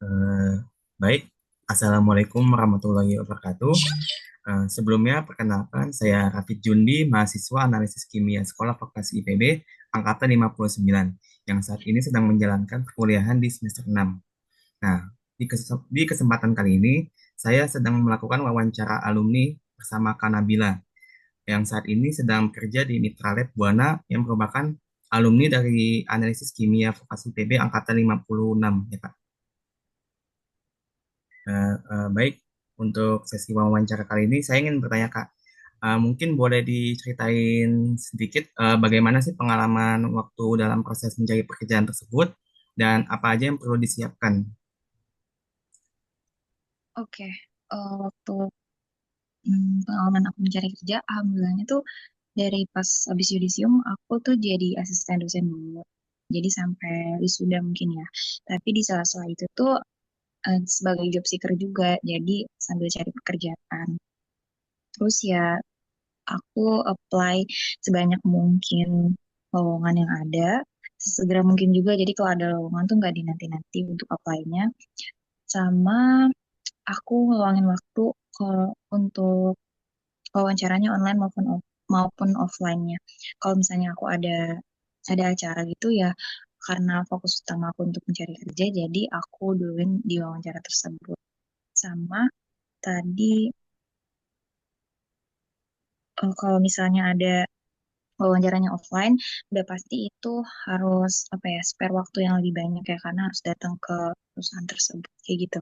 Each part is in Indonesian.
Eh, Baik, Assalamualaikum warahmatullahi wabarakatuh. Sebelumnya, perkenalkan, saya Rafid Jundi, mahasiswa analisis kimia Sekolah Vokasi IPB, Angkatan 59, yang saat ini sedang menjalankan perkuliahan di semester 6. Nah, di kesempatan kali ini, saya sedang melakukan wawancara alumni bersama Kanabila, yang saat ini sedang bekerja di Mitra Lab Buana, yang merupakan alumni dari analisis kimia Vokasi IPB Angkatan 56, ya Pak. Baik, untuk sesi wawancara kali ini saya ingin bertanya Kak, mungkin boleh diceritain sedikit bagaimana sih pengalaman waktu dalam proses mencari pekerjaan tersebut dan apa aja yang perlu disiapkan? Oke, waktu pengalaman aku mencari kerja, alhamdulillahnya tuh dari pas habis yudisium, aku tuh jadi asisten dosen dulu. Jadi sampai wisuda mungkin ya. Tapi di sela-sela itu tuh sebagai job seeker juga, jadi sambil cari pekerjaan. Terus ya aku apply sebanyak mungkin lowongan yang ada, sesegera mungkin juga. Jadi kalau ada lowongan tuh nggak dinanti-nanti untuk apply-nya. Sama aku ngeluangin waktu untuk wawancaranya online maupun offline-nya. Kalau misalnya aku ada acara gitu ya, karena fokus utama aku untuk mencari kerja, jadi aku duluin di wawancara tersebut. Sama tadi kalau misalnya ada wawancaranya offline, udah pasti itu harus apa ya, spare waktu yang lebih banyak ya, karena harus datang ke perusahaan tersebut kayak gitu.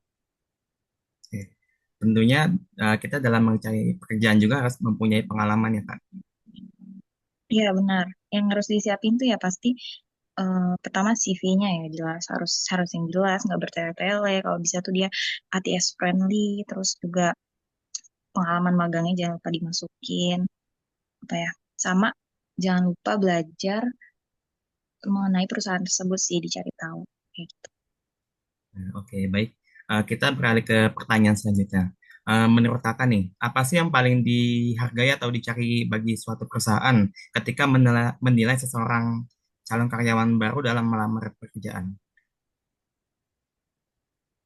Oke. Tentunya kita dalam mencari pekerjaan juga harus mempunyai pengalaman ya Kak. Iya benar. Yang harus disiapin tuh ya pasti pertama CV-nya ya jelas, harus harus yang jelas, nggak bertele-tele. Kalau bisa tuh dia ATS friendly, terus juga pengalaman magangnya jangan lupa dimasukin, apa ya, sama jangan lupa belajar mengenai perusahaan tersebut sih, dicari tahu kayak gitu. Nah, oke, baik. Kita beralih ke pertanyaan selanjutnya. Menurut Kakak nih, apa sih yang paling dihargai atau dicari bagi suatu perusahaan ketika menilai seseorang calon karyawan baru dalam melamar pekerjaan?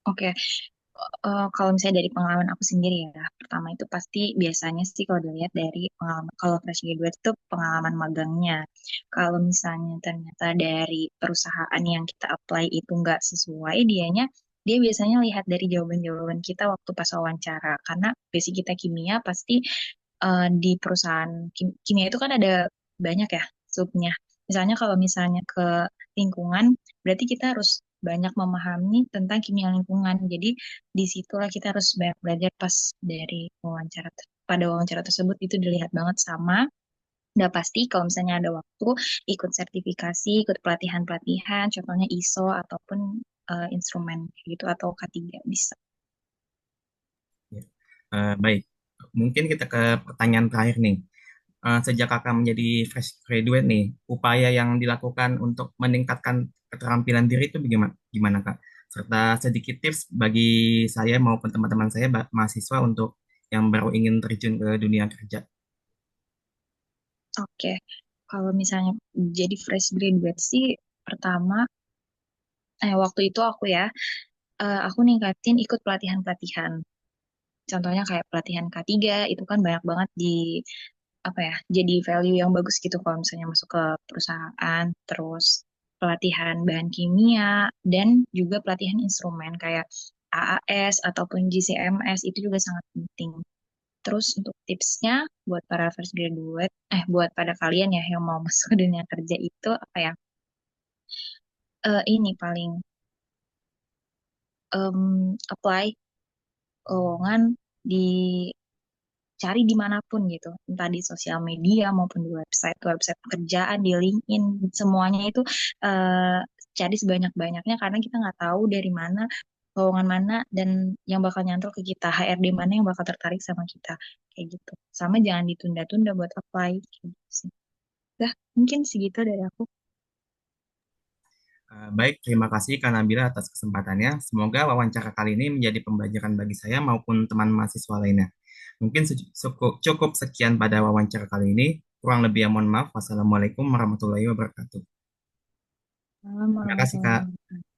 Oke, kalau misalnya dari pengalaman aku sendiri ya, pertama itu pasti biasanya sih kalau dilihat dari pengalaman, kalau fresh graduate itu pengalaman magangnya. Kalau misalnya ternyata dari perusahaan yang kita apply itu nggak sesuai, dia biasanya lihat dari jawaban-jawaban kita waktu pas wawancara. Karena basic kita kimia pasti di perusahaan kimia itu kan ada banyak ya subnya. Misalnya kalau misalnya ke lingkungan, berarti kita harus banyak memahami tentang kimia lingkungan. Jadi disitulah kita harus banyak belajar pas dari pada wawancara tersebut itu dilihat banget sama. Udah pasti kalau misalnya ada waktu ikut sertifikasi, ikut pelatihan-pelatihan, contohnya ISO ataupun instrumen kayak gitu atau K3 bisa. Ya. Baik, mungkin kita ke pertanyaan terakhir nih. Sejak Kakak menjadi fresh graduate nih, upaya yang dilakukan untuk meningkatkan keterampilan diri itu bagaimana, gimana Kak? Serta sedikit tips bagi saya maupun teman-teman saya mahasiswa untuk yang baru ingin terjun ke dunia kerja. Oke, kalau misalnya jadi fresh graduate sih pertama waktu itu aku ningkatin ikut pelatihan-pelatihan. Contohnya kayak pelatihan K3 itu kan banyak banget di apa ya, jadi value yang bagus gitu kalau misalnya masuk ke perusahaan. Terus pelatihan bahan kimia dan juga pelatihan instrumen kayak AAS ataupun GCMS itu juga sangat penting. Terus untuk tipsnya buat para fresh graduate, buat pada kalian ya yang mau masuk ke dunia kerja itu apa ya? Ini paling apply lowongan dicari dimanapun gitu, entah di sosial media maupun di website pekerjaan, di LinkedIn, semuanya itu eh, cari sebanyak-banyaknya karena kita nggak tahu dari mana lowongan mana dan yang bakal nyantol ke kita, HRD mana yang bakal tertarik sama kita kayak gitu. Sama jangan ditunda-tunda buat apply kayak gitu sih. Dah, mungkin segitu dari aku. Baik, terima kasih Kak Nabila atas kesempatannya. Semoga wawancara kali ini menjadi pembelajaran bagi saya maupun teman mahasiswa lainnya. Mungkin cukup sekian pada wawancara kali ini. Kurang lebih ya mohon maaf. Wassalamualaikum warahmatullahi wabarakatuh. Salam Terima kasih warahmatullahi Kak. wabarakatuh.